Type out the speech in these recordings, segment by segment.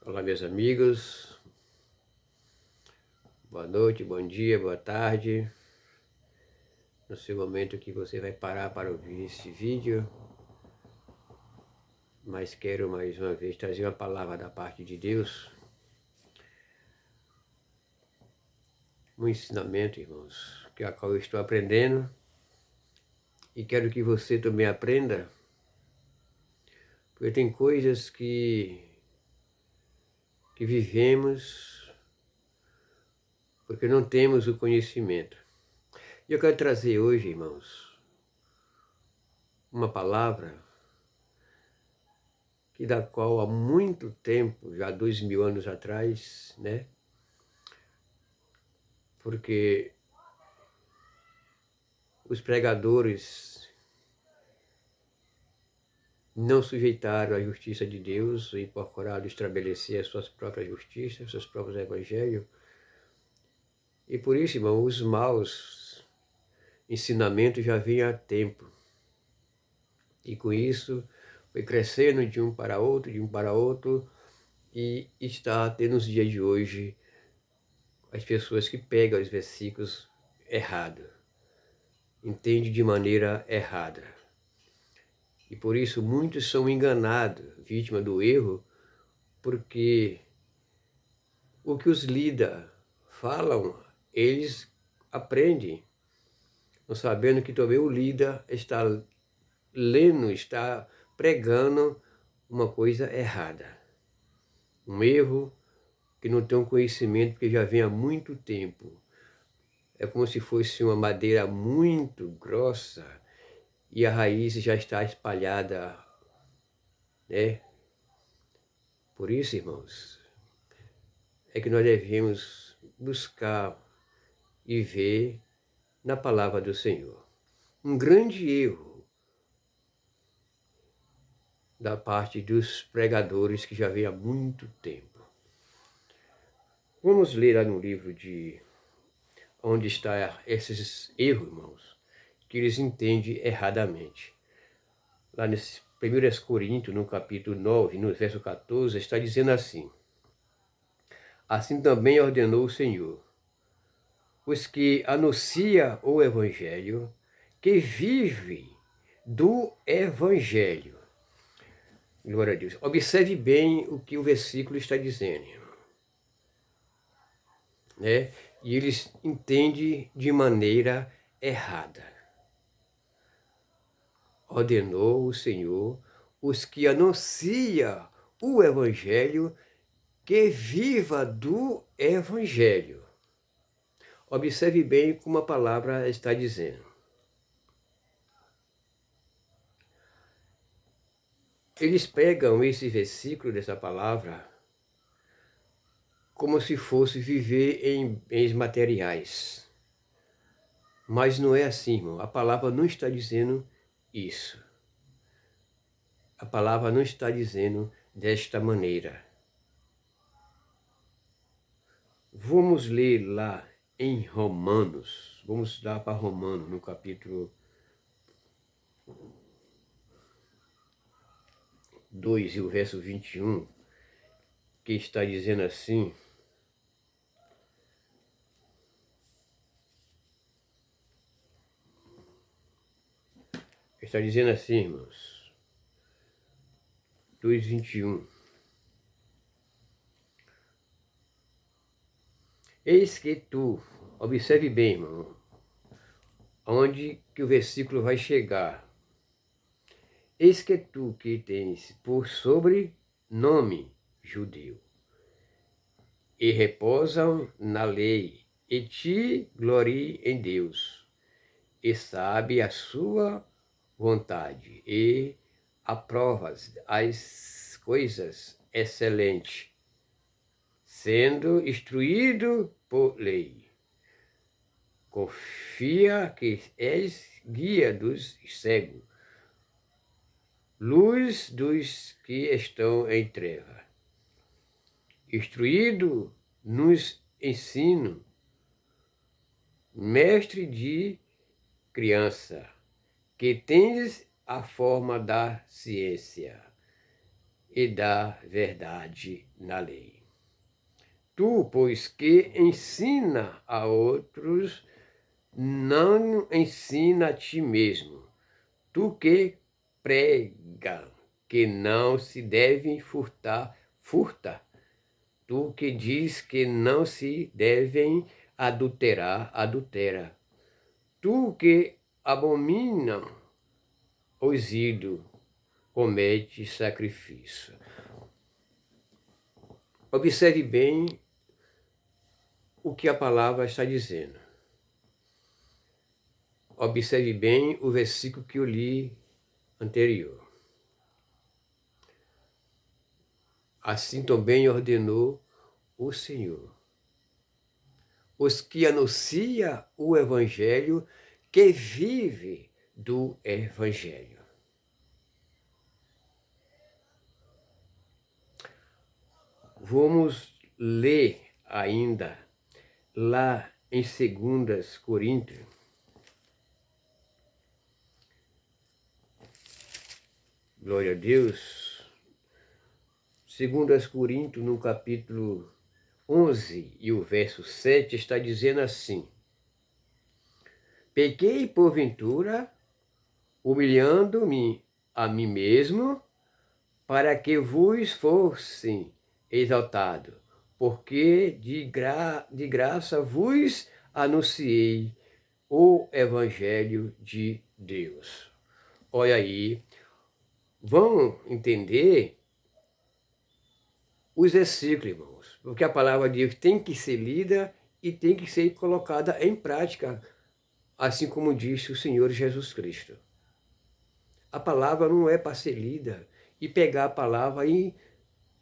Olá, meus amigos. Boa noite, bom dia, boa tarde. No seu momento que você vai parar para ouvir esse vídeo, mas quero mais uma vez trazer uma palavra da parte de Deus, um ensinamento, irmãos, que a qual eu estou aprendendo e quero que você também aprenda, porque tem coisas que vivemos porque não temos o conhecimento. E eu quero trazer hoje, irmãos, uma palavra que da qual há muito tempo, já 2000 anos atrás, né? Porque os pregadores não sujeitaram à justiça de Deus e procuraram estabelecer as suas próprias justiças, seus próprios evangelhos. E por isso, irmão, os maus ensinamentos já vinham há tempo. E com isso foi crescendo de um para outro, e está até nos dias de hoje as pessoas que pegam os versículos errados, entendem de maneira errada. E por isso muitos são enganados, vítima do erro, porque o que os líderes falam, eles aprendem, não sabendo que também o líder está lendo, está pregando uma coisa errada. Um erro que não tem um conhecimento, porque já vem há muito tempo. É como se fosse uma madeira muito grossa e a raiz já está espalhada, né? Por isso, irmãos, é que nós devemos buscar e ver na palavra do Senhor. Um grande erro da parte dos pregadores que já vem há muito tempo. Vamos ler lá no livro de onde está esses erros, irmãos, que eles entendem erradamente. Lá nesse 1 Coríntios, no capítulo 9, no verso 14, está dizendo assim: assim também ordenou o Senhor, os que anuncia o Evangelho, que vive do Evangelho. Glória a Deus. Observe bem o que o versículo está dizendo, né? E eles entendem de maneira errada. Ordenou o Senhor os que anuncia o Evangelho, que viva do Evangelho. Observe bem como a palavra está dizendo. Eles pegam esse versículo dessa palavra como se fosse viver em bens materiais. Mas não é assim, irmão. A palavra não está dizendo isso. A palavra não está dizendo desta maneira. Vamos ler lá em Romanos. Vamos lá para Romanos, no capítulo 2 e o verso 21, que está dizendo assim: está dizendo assim, irmãos, 2:21. Eis que tu, observe bem, irmão, onde que o versículo vai chegar. Eis que tu que tens por sobrenome judeu, e reposam na lei, e te glorie em Deus, e sabe a sua vontade, e aprovas as coisas excelentes, sendo instruído por lei. Confia que és guia dos cegos, luz dos que estão em treva, instruído nos ensino, mestre de criança, que tens a forma da ciência, e da verdade na lei. Tu, pois que ensina a outros, não ensina a ti mesmo. Tu que prega que não se deve furtar, furta. Tu que diz que não se devem adulterar, adultera. Tu que abomina os ídolos, comete sacrifício. Observe bem o que a palavra está dizendo. Observe bem o versículo que eu li anterior. Assim também ordenou o Senhor. Os que anunciam o Evangelho, que vive do Evangelho. Vamos ler ainda lá em 2 Coríntios. Glória a Deus. 2 Coríntios, no capítulo 11 e o verso 7, está dizendo assim: pequei porventura, humilhando-me a mim mesmo, para que vos fosse exaltado, porque de graça vos anunciei o Evangelho de Deus. Olha aí, vão entender os versículos, irmãos, porque a palavra de Deus tem que ser lida e tem que ser colocada em prática, assim como disse o Senhor Jesus Cristo. A palavra não é para ser lida e pegar a palavra e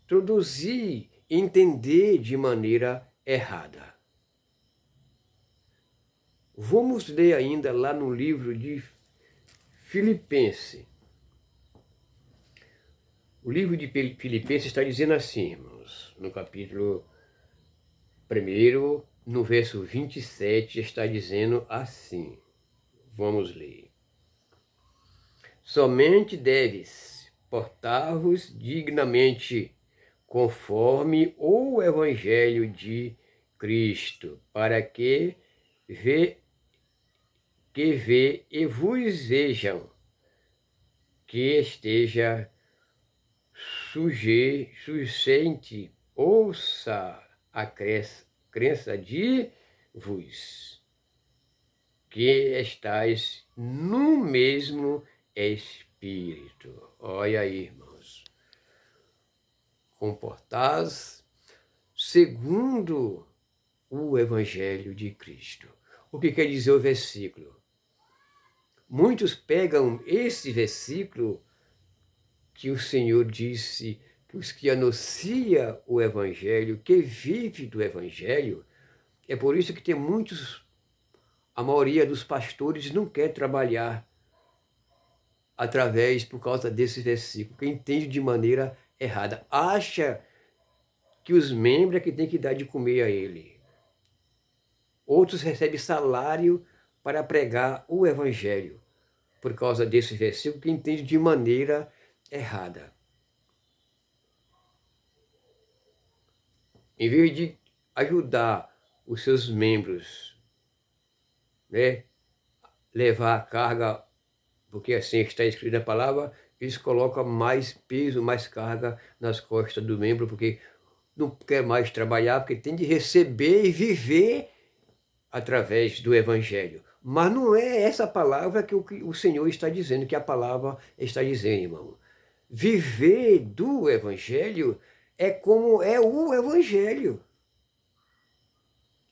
introduzir, entender de maneira errada. Vamos ler ainda lá no livro de Filipenses. O livro de Filipenses está dizendo assim, irmãos, no capítulo 1, no verso 27, está dizendo assim. Vamos ler. Somente deves portar-vos dignamente, conforme o Evangelho de Cristo, para que vê e vos vejam que esteja sujeite, ouça a crença de vos, que estáis no mesmo Espírito. Olha aí, irmãos. Comportais segundo o Evangelho de Cristo. O que quer dizer o versículo? Muitos pegam esse versículo que o Senhor disse que os que anunciam o Evangelho, que vive do Evangelho, é por isso que tem muitos, a maioria dos pastores não quer trabalhar por causa desse versículo, que entende de maneira errada. Acha que os membros é que tem que dar de comer a ele. Outros recebem salário para pregar o Evangelho, por causa desse versículo, que entende de maneira errada. Em vez de ajudar os seus membros, né, levar a carga, porque assim está escrito na palavra, eles colocam mais peso, mais carga nas costas do membro, porque não quer mais trabalhar, porque tem de receber e viver através do Evangelho. Mas não é essa palavra que o Senhor está dizendo, que a palavra está dizendo, irmão. Viver do Evangelho é como é o Evangelho.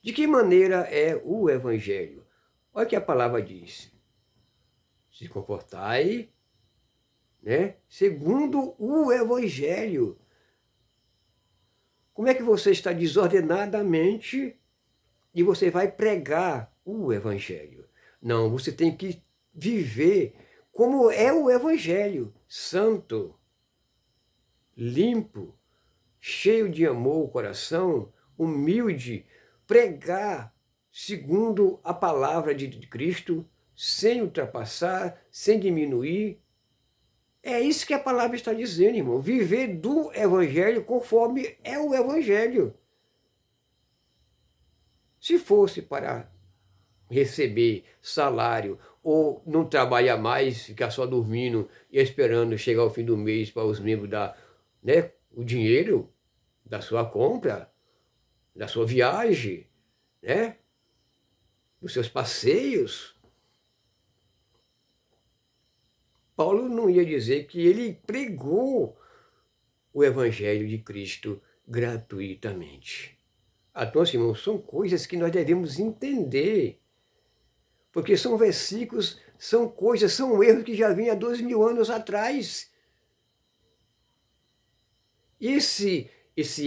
De que maneira é o Evangelho? Olha o que a palavra diz. Se comportai, né, segundo o Evangelho. Como é que você está desordenadamente e você vai pregar o Evangelho? Não, você tem que viver como é o Evangelho, santo, limpo, cheio de amor o coração, humilde, pregar segundo a palavra de Cristo, sem ultrapassar, sem diminuir, É isso que a palavra está dizendo, irmão. Viver do Evangelho conforme é o Evangelho. Se fosse para receber salário ou não trabalhar mais, ficar só dormindo e esperando chegar ao fim do mês para os membros dar, né, o dinheiro da sua compra, da sua viagem, né, dos seus passeios, Paulo não ia dizer que ele pregou o Evangelho de Cristo gratuitamente. Então, irmãos, são coisas que nós devemos entender, porque são versículos, são coisas, são erros que já vinham há 2000 anos atrás. E esse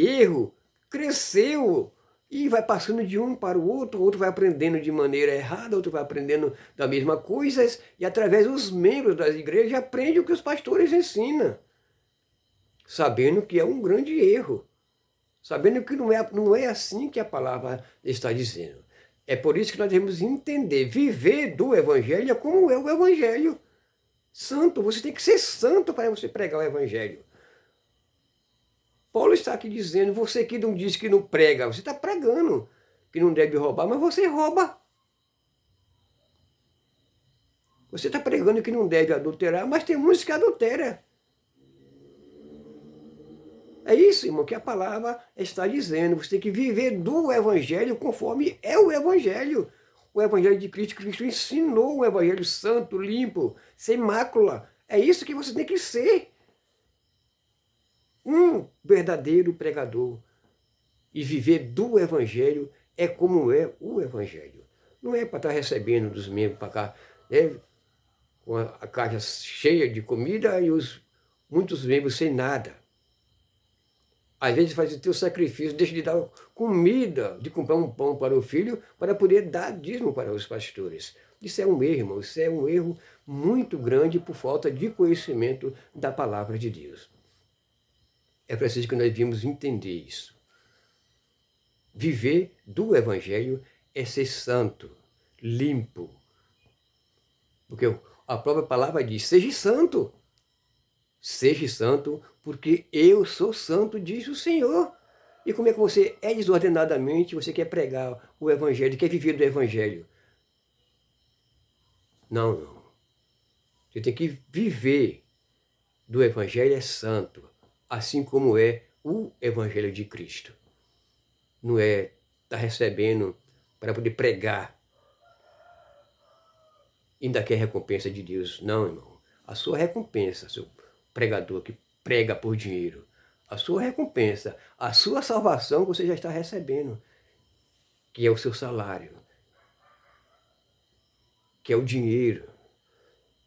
erro cresceu e vai passando de um para o outro vai aprendendo de maneira errada, outro vai aprendendo da mesma coisa, e através dos membros das igrejas aprende o que os pastores ensinam, sabendo que é um grande erro, sabendo que não é assim que a palavra está dizendo. É por isso que nós devemos entender, viver do Evangelho é como é o Evangelho. Santo, você tem que ser santo para você pregar o Evangelho. Paulo está aqui dizendo, você que não diz que não prega, você está pregando que não deve roubar, mas você rouba. Você está pregando que não deve adulterar, mas tem muitos que adulteram. É isso, irmão, que a palavra está dizendo. Você tem que viver do Evangelho conforme é o Evangelho. O Evangelho de Cristo, Cristo ensinou um Evangelho santo, limpo, sem mácula. É isso que você tem que ser. Um verdadeiro pregador. E viver do Evangelho é como é o Evangelho. Não é para estar recebendo dos membros para cá, né, com a caixa cheia de comida e muitos membros sem nada. Às vezes faz o teu sacrifício, deixa de dar comida, de comprar um pão para o filho, para poder dar dízimo para os pastores. Isso é um erro, irmão. Isso é um erro muito grande por falta de conhecimento da palavra de Deus. É preciso que nós viemos entender isso. Viver do Evangelho é ser santo, limpo. Porque a própria palavra diz, seja santo. Seja santo, porque eu sou santo, diz o Senhor. E como é que você é desordenadamente, você quer pregar o Evangelho, quer viver do Evangelho? Não, não. Você tem que viver do Evangelho é santo, assim como é o Evangelho de Cristo. Não é estar recebendo para poder pregar e ainda quer recompensa de Deus. Não, irmão. A sua recompensa, seu pregador que prega por dinheiro, a sua recompensa, a sua salvação você já está recebendo, que é o seu salário, que é o dinheiro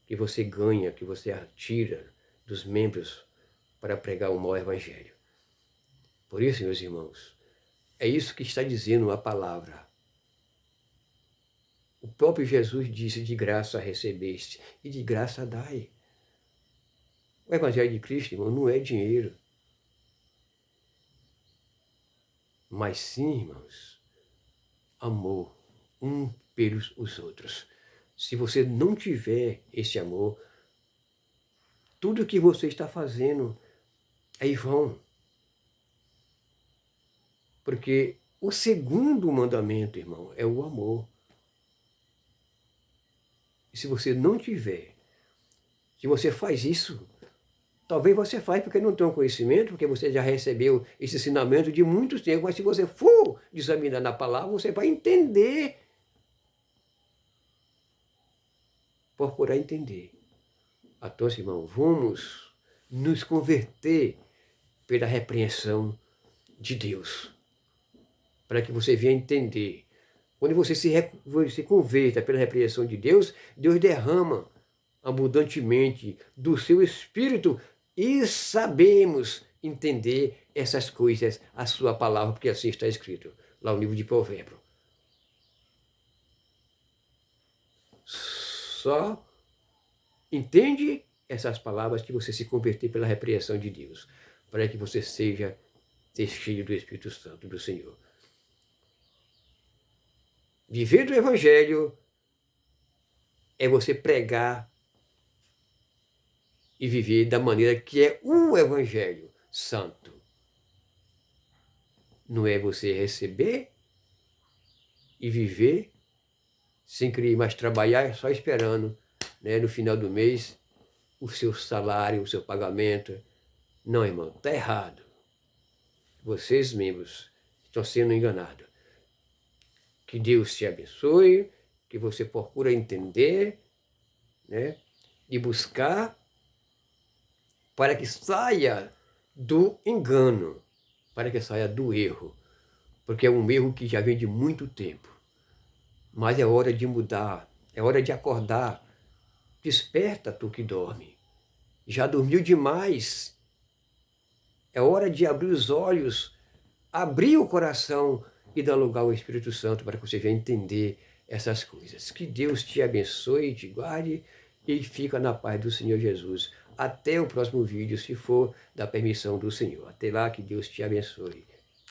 que você ganha, que você tira dos membros para pregar o mau evangelho. Por isso, meus irmãos, é isso que está dizendo a palavra. O próprio Jesus disse, de graça recebeste e de graça dai. O Evangelho de Cristo, irmão, não é dinheiro. Mas sim, irmãos, amor um pelos os outros. Se você não tiver esse amor, tudo que você está fazendo é em vão. Porque o segundo mandamento, irmão, é o amor. E se você não tiver, se você faz isso, talvez você faz porque não tem um conhecimento, porque você já recebeu esse ensinamento de muito tempo, mas se você for examinar na palavra, você vai entender. Procurar entender. Então, irmão, vamos nos converter pela repreensão de Deus, para que você venha entender. Quando você se converta pela repreensão de Deus, Deus derrama abundantemente do seu Espírito e sabemos entender essas coisas, a sua palavra, porque assim está escrito lá no livro de Provérbios. Só entende essas palavras que você se converter pela repreensão de Deus, para que você seja cheio do Espírito Santo do Senhor. Viver do Evangelho é você pregar e viver da maneira que é o Evangelho Santo. Não é você receber e viver sem querer mais trabalhar, só esperando, né, no final do mês o seu salário, o seu pagamento. Não, irmão, está errado. Vocês, membros, estão sendo enganados. Que Deus te abençoe, que você procure entender, né, e buscar para que saia do engano, para que saia do erro, porque é um erro que já vem de muito tempo. Mas é hora de mudar, é hora de acordar. Desperta, tu que dorme. Já dormiu demais. É hora de abrir os olhos, abrir o coração e dar lugar ao Espírito Santo para que você venha entender essas coisas. Que Deus te abençoe, te guarde e fica na paz do Senhor Jesus. Até o próximo vídeo, se for da permissão do Senhor. Até lá, que Deus te abençoe.